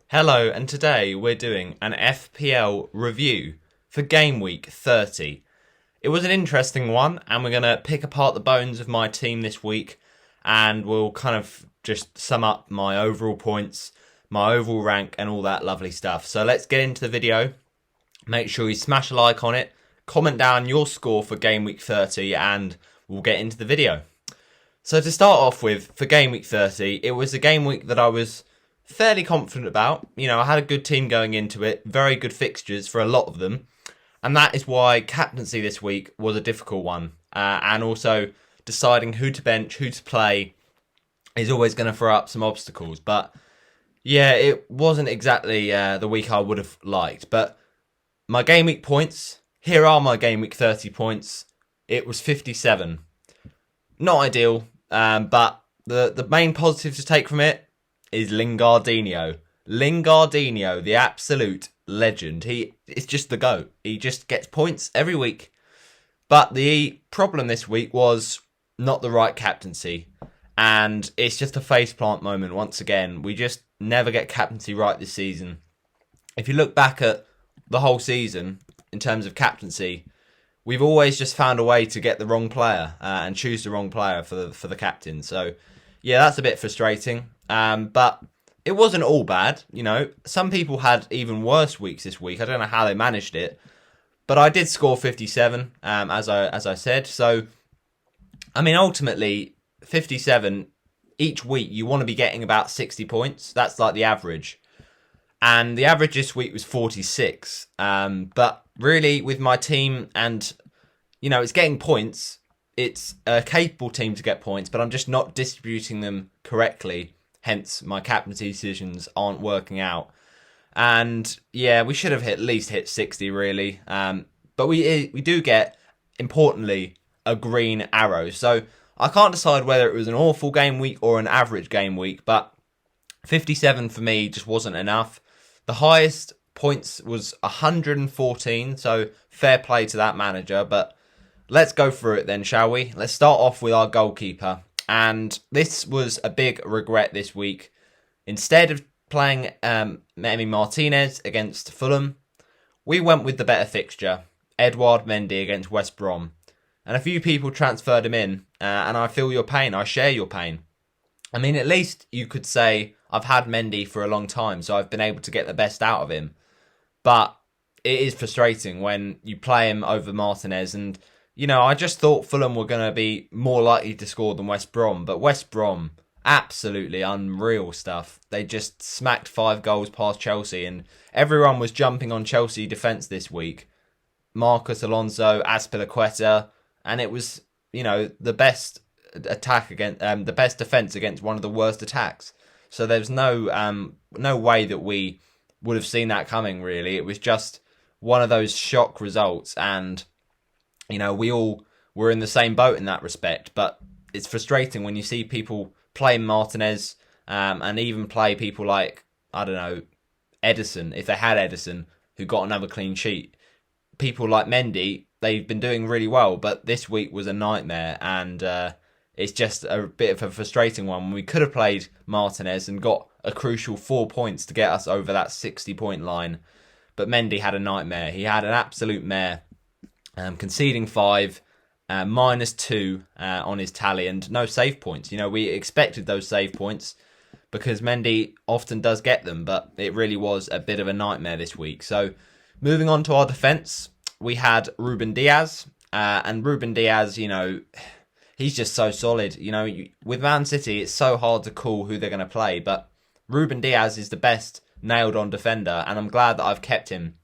Hello, and today we're doing an FPL review for game week 30. It was an interesting one, and we're going to pick apart the bones of my team this week, and we'll kind of just sum up my overall points, my overall rank, and all that lovely stuff. So let's get into the video. Make sure you smash a like on it, comment down your score for game week 30, and we'll get into the video. So to start off with, for game week 30, it was a game week that I was fairly confident about. You know, I had a good team going into it, very good fixtures for a lot of them, and that is why captaincy this week was a difficult one. And also deciding who to bench, who to play is always going to throw up some obstacles. But yeah, it wasn't exactly the week I would have liked. But my game week points, here are my game week 30 points. It was 57. Not ideal, but the main positive to take from it is Lingardinho. Lingardinho, the absolute legend. He is just the GOAT. He just gets points every week. But the problem this week was not the right captaincy. And it's just a faceplant moment once again. We just never get captaincy right this season. If you look back at the whole season in terms of captaincy, we've always just found a way to get the wrong player and choose the wrong player for the captain. So yeah, that's a bit frustrating. But it wasn't all bad. You know, some people had even worse weeks this week. I don't know how they managed it, but I did score 57, as I said. So, I mean, ultimately, 57 each week. You want to be getting about 60 points. That's like the average, and the average this week was 46. But really, with my team, and you know, it's getting points. It's a capable team to get points, but I'm just not distributing them correctly. Hence, my captaincy decisions aren't working out. And yeah, we should have at least hit 60, really. But we do get, importantly, a green arrow. So I can't decide whether it was an awful game week or an average game week. But 57 for me just wasn't enough. The highest points was 114. So fair play to that manager. But let's go through it then, shall we? Let's start off with our goalkeeper. And this was a big regret this week. Instead of playing Emi Martinez against Fulham, we went with the better fixture, Edouard Mendy against West Brom. And a few people transferred him in, and I feel your pain. I share your pain. I mean, at least you could say I've had Mendy for a long time, so I've been able to get the best out of him. But it is frustrating when you play him over Martinez. And you know, I just thought Fulham were going to be more likely to score than West Brom. But West Brom, absolutely unreal stuff. They just smacked 5 goals past Chelsea. And everyone was jumping on Chelsea defence this week. Marcus Alonso, Azpilicueta. And it was, you know, the best attack against the best defence against one of the worst attacks. So there's no way that we would have seen that coming, really. It was just one of those shock results. And you know, we all were in the same boat in that respect, but it's frustrating when you see people play Martinez and even play people like, I don't know, Edison, if they had Edison, who got another clean sheet. People like Mendy, they've been doing really well, but this week was a nightmare, and it's just a bit of a frustrating one. We could have played Martinez and got a crucial 4 points to get us over that 60-point line, but Mendy had a nightmare. He had an absolute mare. Conceding 5, -2 on his tally, and no save points. You know, we expected those save points because Mendy often does get them, but it really was a bit of a nightmare this week. So, moving on to our defence, we had Ruben Diaz, and Ruben Diaz, you know, he's just so solid. You know, with Man City, it's so hard to call who they're going to play, but Ruben Diaz is the best nailed-on defender, and I'm glad that I've kept him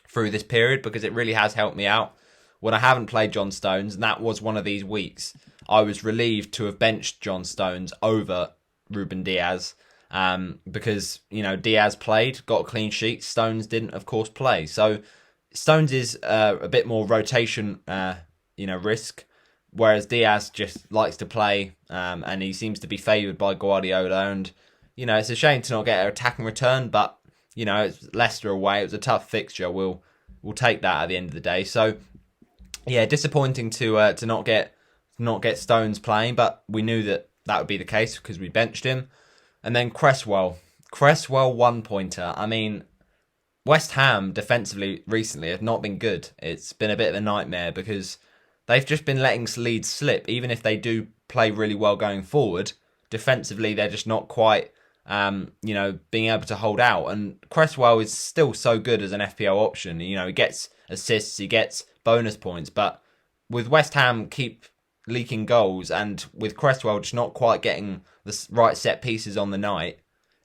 through this period because it really has helped me out. When I haven't played John Stones, and that was one of these weeks, I was relieved to have benched John Stones over Ruben Diaz because, you know, Diaz played, got a clean sheet. Stones didn't, of course, play. So Stones is a bit more rotation, risk, whereas Diaz just likes to play and he seems to be favoured by Guardiola. And, you know, it's a shame to not get an attacking return, but, you know, it's Leicester away. It was a tough fixture. We'll take that at the end of the day. So yeah, disappointing to not get Stones playing, but we knew that would be the case because we benched him. And then Cresswell Cresswell 1-pointer. I mean, West Ham defensively recently have not been good. It's been a bit of a nightmare because they've just been letting Leeds slip. Even if they do play really well going forward, defensively they're just not quite, being able to hold out. And Cresswell is still so good as an FPL option. He gets assists, he gets bonus points, but with West Ham keep leaking goals and with Cresswell just not quite getting the right set pieces on the night,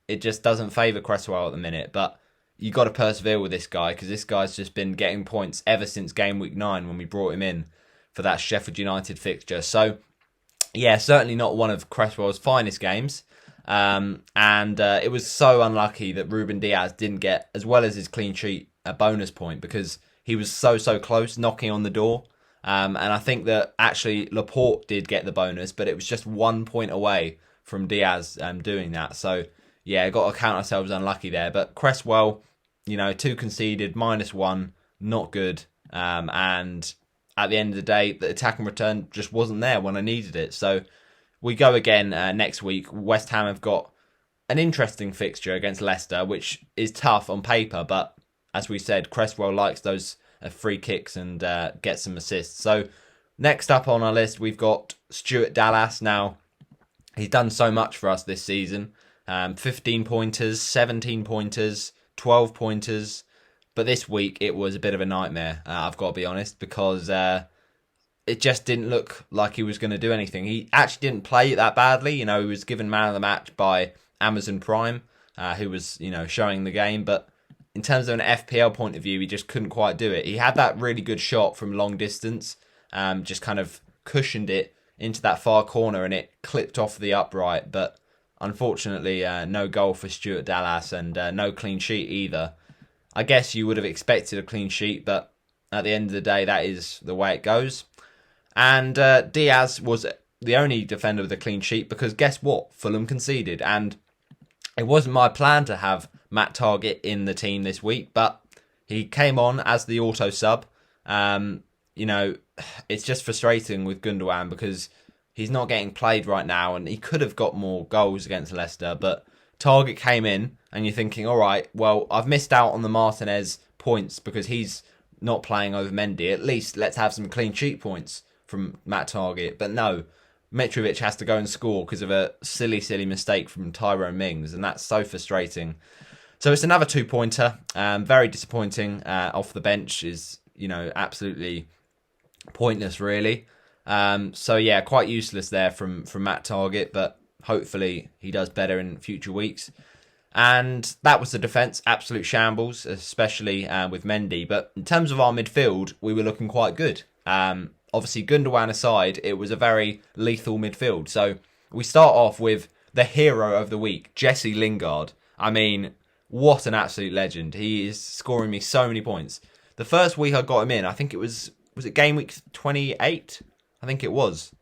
it just doesn't favour Cresswell at the minute. But you got to persevere with this guy because this guy's just been getting points ever since game week 9 when we brought him in for that Sheffield United fixture. So, yeah, certainly not one of Cresswell's finest games. It was so unlucky that Ruben Diaz didn't get, as well as his clean sheet, a bonus point because he was so close, knocking on the door. And I think that actually Laporte did get the bonus, but it was just 1 point away from Diaz doing that. So, yeah, got to count ourselves unlucky there. But Cresswell, 2 conceded, -1, not good. And at the end of the day, the attacking return just wasn't there when I needed it. So we go again next week. West Ham have got an interesting fixture against Leicester, which is tough on paper. But as we said, Cresswell likes those free kicks and gets some assists. So next up on our list, we've got Stuart Dallas. Now, he's done so much for us this season. 15 pointers, 17 pointers, 12 pointers. But this week, it was a bit of a nightmare, I've got to be honest, because it just didn't look like he was going to do anything. He actually didn't play that badly. He was given man of the match by Amazon Prime, who was, showing the game. But in terms of an FPL point of view, he just couldn't quite do it. He had that really good shot from long distance, just kind of cushioned it into that far corner and it clipped off the upright. But unfortunately, no goal for Stuart Dallas and no clean sheet either. I guess you would have expected a clean sheet, but at the end of the day, that is the way it goes. And Diaz was the only defender with a clean sheet because guess what? Fulham conceded. And it wasn't my plan to have Matt Targett in the team this week, but he came on as the auto sub. It's just frustrating with Gundogan because he's not getting played right now and he could have got more goals against Leicester, but Targett came in and you're thinking, all right, well, I've missed out on the Martinez points because he's not playing over Mendy. At least let's have some clean sheet points from Matt Targett. But no, Mitrovic has to go and score because of a silly mistake from Tyrone Mings, and that's so frustrating. So it's another 2-pointer. Very disappointing. Off the bench is, absolutely pointless, really. Quite useless there from Matt Targett, but hopefully he does better in future weeks. And that was the defence, absolute shambles, especially with Mendy. But in terms of our midfield, we were looking quite good. Obviously, Gundogan aside, it was a very lethal midfield. So we start off with the hero of the week, Jesse Lingard. I mean, what an absolute legend. He is scoring me so many points. The first week I got him in, I think it was it game week 28? I think it was.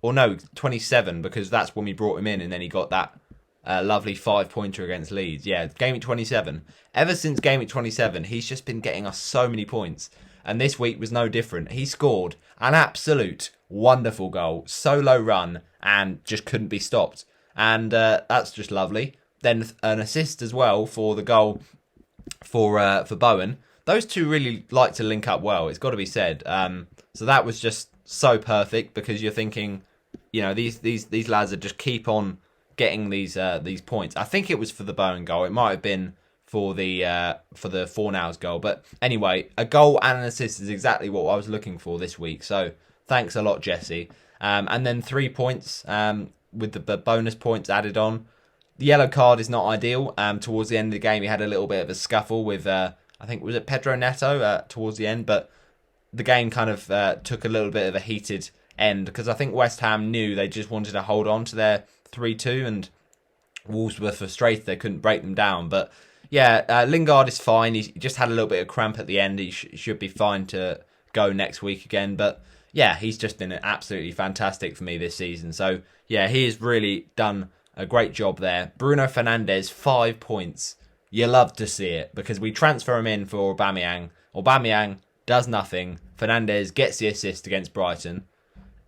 Or no, 27, because that's when we brought him in and then he got that lovely 5-pointer against Leeds. Yeah, game week 27. Ever since game week 27, he's just been getting us so many points. And this week was no different. He scored an absolute wonderful goal, solo run, and just couldn't be stopped. And that's just lovely. Then an assist as well for the goal for Bowen. Those two really like to link up well, it's got to be said. So that was just so perfect because you're thinking, these lads are just keep on getting these points. I think it was for the Bowen goal. It might have been for the Fornals goal. But anyway, a goal and an assist is exactly what I was looking for this week. So thanks a lot, Jesse. And then 3 points with the bonus points added on. The yellow card is not ideal. Towards the end of the game, he had a little bit of a scuffle with, I think, was it Pedro Neto towards the end? But the game kind of took a little bit of a heated end because I think West Ham knew they just wanted to hold on to their 3-2 and Wolves were frustrated they couldn't break them down. But yeah, Lingard is fine. He just had a little bit of cramp at the end. He should be fine to go next week again. But yeah, he's just been absolutely fantastic for me this season. So yeah, he has really done a great job there. Bruno Fernandes, 5 points. You love to see it because we transfer him in for Aubameyang. Aubameyang does nothing. Fernandes gets the assist against Brighton.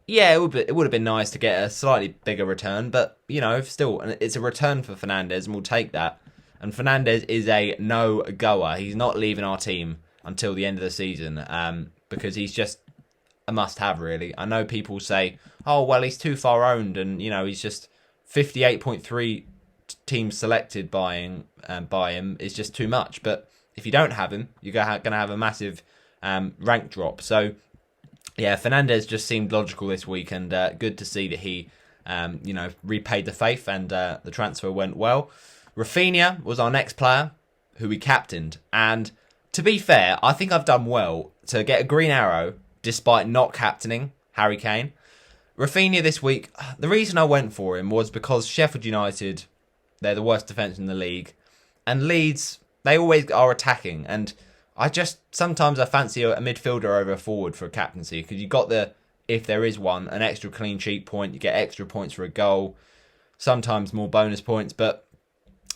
Yeah, it would have been nice to get a slightly bigger return, but still, it's a return for Fernandes, and we'll take that. And Fernandes is a no-goer. He's not leaving our team until the end of the season because he's just a must-have, really. I know people say, oh, well, he's too far owned and, he's just 58.3 teams selected by him is just too much. But if you don't have him, you're going to have a massive rank drop. So, yeah, Fernandes just seemed logical this week, and good to see that he, repaid the faith and the transfer went well. Rafinha was our next player who we captained, and to be fair, I think I've done well to get a green arrow despite not captaining Harry Kane. Rafinha this week, the reason I went for him was because Sheffield United, they're the worst defence in the league, and Leeds, they always are attacking, and sometimes I fancy a midfielder over a forward for a captaincy, because you got if there is one, an extra clean sheet point, you get extra points for a goal, sometimes more bonus points, but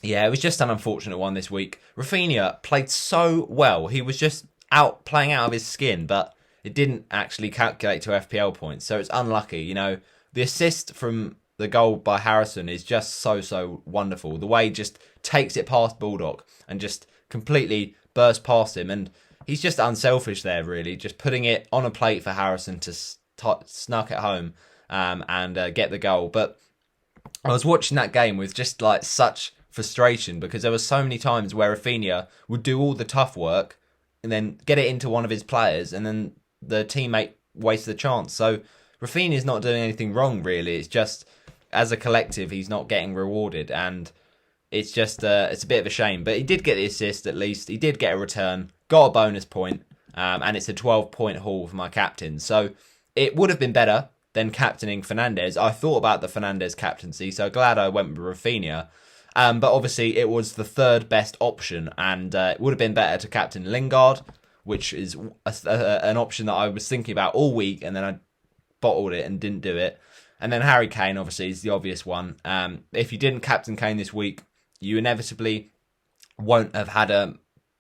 yeah, it was just an unfortunate one this week. Rafinha played so well, he was just playing out of his skin, but it didn't actually calculate to FPL points, so it's unlucky. The assist from the goal by Harrison is just so wonderful. The way he just takes it past Bulldog and just completely bursts past him, and he's just unselfish there, really, just putting it on a plate for Harrison to snuck it home and get the goal. But I was watching that game with just like such frustration because there were so many times where Rafinha would do all the tough work and then get it into one of his players, and then the teammate wasted the chance. So Rafinha's not doing anything wrong, really. It's just, as a collective, he's not getting rewarded, and it's just it's a bit of a shame. But he did get the assist at least. He did get a return, got a bonus point, and it's a 12-point haul for my captain. So it would have been better than captaining Fernandes. I thought about the Fernandes captaincy, so glad I went with Rafinha. But obviously it was the third best option, and it would have been better to captain Lingard, which is an option that I was thinking about all week, and then I bottled it and didn't do it. And then Harry Kane, obviously, is the obvious one. If you didn't captain Kane this week, you inevitably won't have had a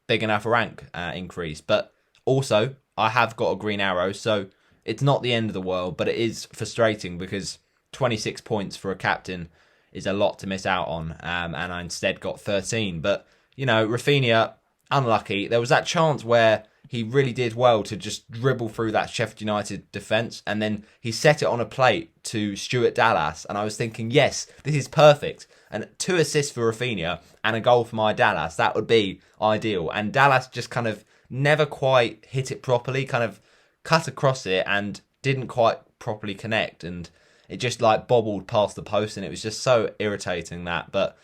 big enough rank increase. But also, I have got a green arrow, so it's not the end of the world, but it is frustrating because 26 points for a captain is a lot to miss out on, and I instead got 13. But, Rafinha, unlucky. There was that chance where he really did well to just dribble through that Sheffield United defence, and then he set it on a plate to Stuart Dallas, and I was thinking, yes, this is perfect. And 2 assists for Rafinha and a goal for my Dallas, that would be ideal. And Dallas just kind of never quite hit it properly, kind of cut across it and didn't quite properly connect, and it just like bobbled past the post, and it was just so irritating that. But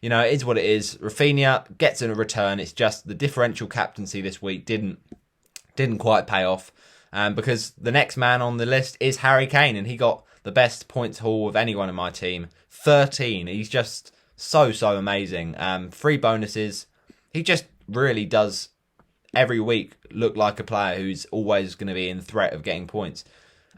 it is what it is. Rafinha gets in a return. It's just the differential captaincy this week didn't quite pay off, because the next man on the list is Harry Kane, and he got the best points haul of anyone in my team, 13. He's just so amazing. 3 bonuses. He just really does every week look like a player who's always going to be in threat of getting points.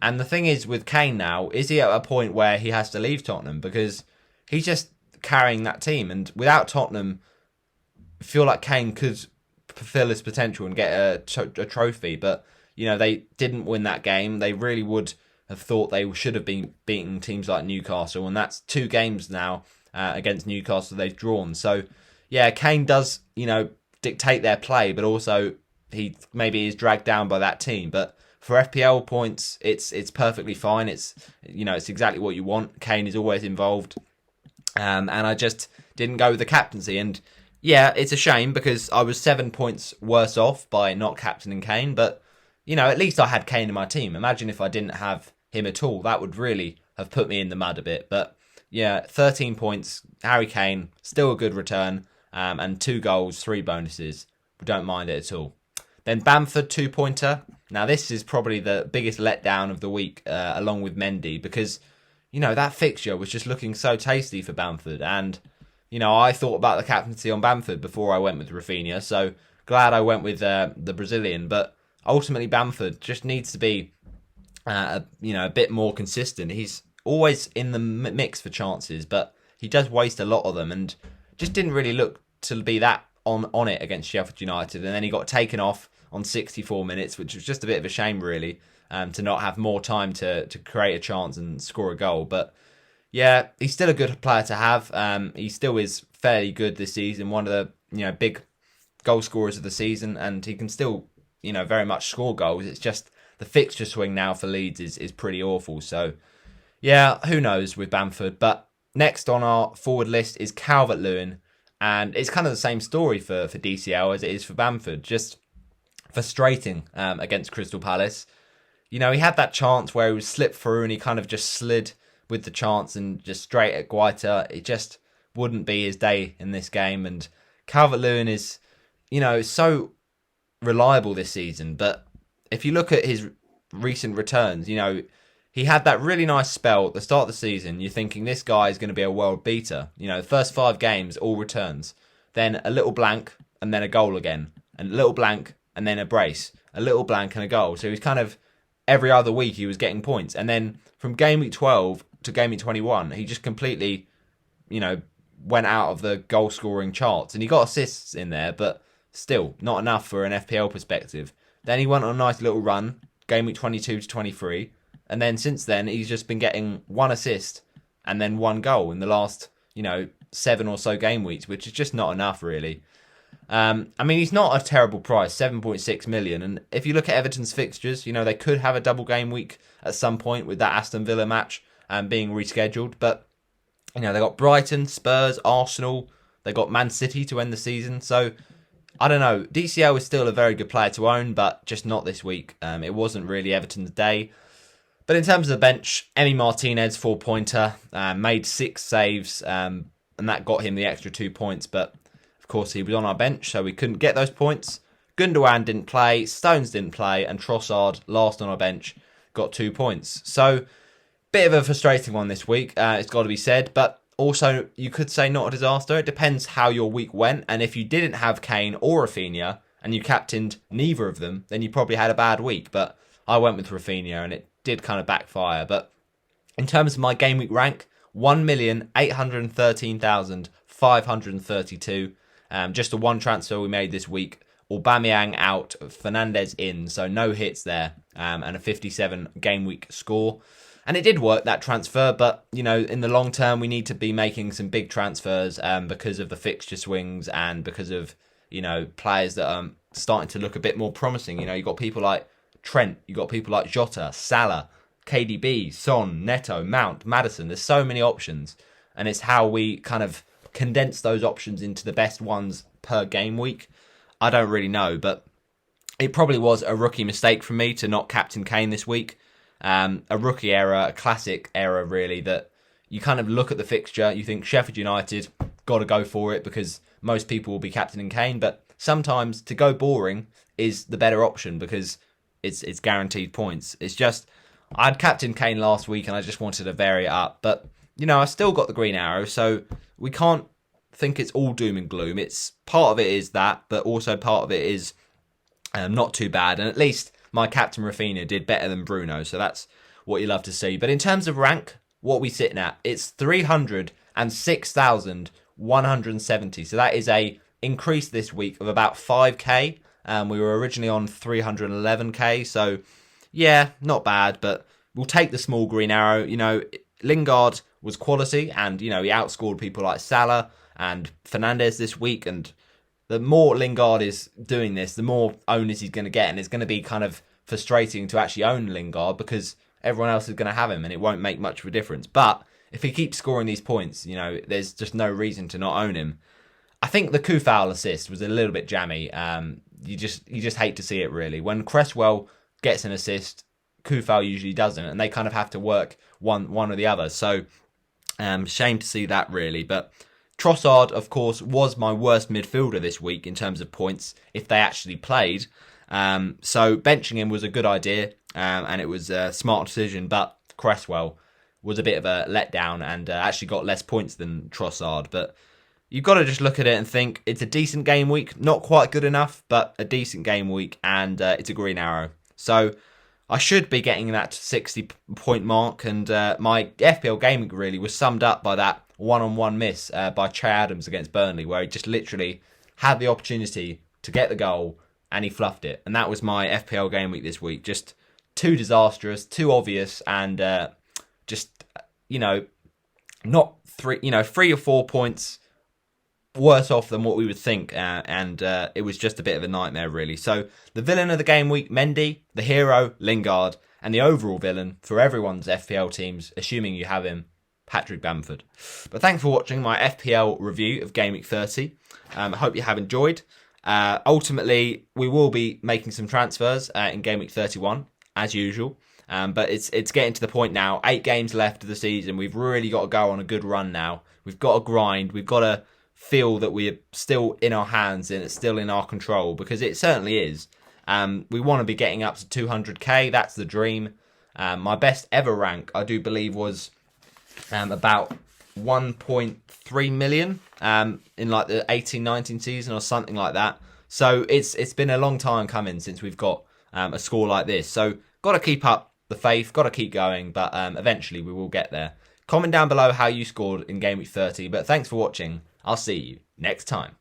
And the thing is with Kane now, is he at a point where he has to leave Tottenham, because he's just carrying that team, and without Tottenham, I feel like Kane could fulfill his potential and get a trophy. But they didn't win that game. They really would have thought they should have been beating teams like Newcastle, and that's 2 games now against Newcastle they've drawn. So yeah, Kane does dictate their play, but also he maybe is dragged down by that team. But for FPL points, it's perfectly fine. It's it's exactly what you want. Kane is always involved. And I just didn't go with the captaincy. And yeah, it's a shame because I was 7 points worse off by not captaining Kane. But, at least I had Kane in my team. Imagine if I didn't have him at all. That would really have put me in the mud a bit. But yeah, 13 points, Harry Kane, still a good return. And 2 goals, 3 bonuses. We don't mind it at all. Then Bamford, 2-pointer. Now this is probably the biggest letdown of the week, along with Mendy, because that fixture was just looking so tasty for Bamford. And, I thought about the captaincy on Bamford before I went with Rafinha. So glad I went with the Brazilian. But ultimately, Bamford just needs to be, a bit more consistent. He's always in the mix for chances, but he does waste a lot of them, and just didn't really look to be that on it against Sheffield United. And then he got taken off on 64 minutes, which was just a bit of a shame, really. To not have more time to create a chance and score a goal. But yeah, he's still a good player to have. He still is fairly good this season, one of the big goal scorers of the season, and he can still very much score goals. It's just the fixture swing now for Leeds is pretty awful. So yeah, who knows with Bamford. But next on our forward list is Calvert-Lewin, and it's kind of the same story for DCL as it is for Bamford. Just frustrating against Crystal Palace. He had that chance where he was slipped through and he kind of just slid with the chance and just straight at Guaita. It just wouldn't be his day in this game. And Calvert-Lewin is, so reliable this season. But if you look at his recent returns, he had that really nice spell at the start of the season. You're thinking this guy is going to be a world beater. The first 5 games, all returns. Then a little blank and then a goal again. And a little blank and then a brace. A little blank and a goal. So he's kind of every other week he was getting points. And then from game week 12 to game week 21, he just completely, went out of the goal scoring charts. And he got assists in there, but still not enough for an FPL perspective. Then he went on a nice little run, game week 22 to 23. And then since then, he's just been getting 1 assist and then 1 goal in the last, 7 or so game weeks, which is just not enough, really. He's not a terrible price, 7.6 million. And if you look at Everton's fixtures, they could have a double game week at some point with that Aston Villa match being rescheduled. But, they got Brighton, Spurs, Arsenal. They got Man City to end the season. So, I don't know. DCL is still a very good player to own, but just not this week. It wasn't really Everton's day. But in terms of the bench, Emi Martinez, 4-pointer, made 6 saves, and that got him the extra 2 points. But, of course, he was on our bench, so we couldn't get those points. Gundogan didn't play, Stones didn't play, and Trossard, last on our bench, got 2 points. So, bit of a frustrating one this week, it's got to be said. But also, you could say not a disaster. It depends how your week went. And if you didn't have Kane or Rafinha, and you captained neither of them, then you probably had a bad week. But I went with Rafinha, and it did kind of backfire. But in terms of my game week rank, 1,813,532. Just the one transfer we made this week. Aubameyang out, Fernandes in, so no hits there, and a 57 game week score. And it did work, that transfer, but, in the long term, we need to be making some big transfers because of the fixture swings and because of, players that are starting to look a bit more promising. You've got people like Trent, you've got people like Jota, Salah, KDB, Son, Neto, Mount, Maddison. There's so many options, and it's how we kind of condense those options into the best ones per game week. I don't really know, but it probably was a rookie mistake from me to not captain Kane this week. A rookie error, a classic error, really, that you kind of look at the fixture, you think Sheffield United, got to go for it because most people will be captaining Kane, but sometimes to go boring is the better option because it's guaranteed points. It's just, I'd captained Kane last week and I just wanted to vary it up, but, I still got the green arrow, so we can't think it's all doom and gloom. It's part of it is that, but also part of it is not too bad, and at least my captain Rafinha did better than Bruno, so that's what you love to see. But in terms of rank, what are we sitting at? It's 306,170. So that is a increase this week of about 5k. We were originally on 311k, so yeah, not bad, but we'll take the small green arrow. Lingard was quality, and he outscored people like Salah and Fernandes this week, and the more Lingard is doing this, the more owners he's going to get, and it's going to be kind of frustrating to actually own Lingard because everyone else is going to have him and it won't make much of a difference. But if he keeps scoring these points, there's just no reason to not own him. I think the Kufal assist was a little bit jammy. You just hate to see it, really. When Cresswell gets an assist, Kufal usually doesn't, and they kind of have to work one or the other. So, shame to see that, really. But Trossard, of course, was my worst midfielder this week in terms of points if they actually played. So benching him was a good idea, and it was a smart decision. But Cresswell was a bit of a letdown and actually got less points than Trossard. But you've got to just look at it and think it's a decent game week. Not quite good enough, but a decent game week, and it's a green arrow. So I should be getting that 60-point mark, and my FPL game week really was summed up by that one-on-one miss by Che Adams against Burnley, where he just literally had the opportunity to get the goal and he fluffed it. And that was my FPL game week this week. Just too disastrous, too obvious, and not 3 or 4 points worse off than what we would think, and it was just a bit of a nightmare, really. So the villain of the game week, Mendy, the hero, Lingard, and the overall villain for everyone's FPL teams, assuming you have him, Patrick Bamford. But thanks for watching my FPL review of Game Week 30. I hope you have enjoyed. Ultimately, we will be making some transfers in Game Week 31, as usual. But it's getting to the point now. 8 games left of the season. We've really got to go on a good run now. We've got to grind. We've got to feel that we're still in our hands and it's still in our control, because it certainly is. We want to be getting up to 200k. That's the dream. My best ever rank, I do believe, was about 1.3 million in like the 18-19 season or something like that. So it's been a long time coming since we've got a score like this. So got to keep up the faith, got to keep going, but eventually we will get there. Comment down below how you scored in Game Week 30, but thanks for watching. I'll see you next time.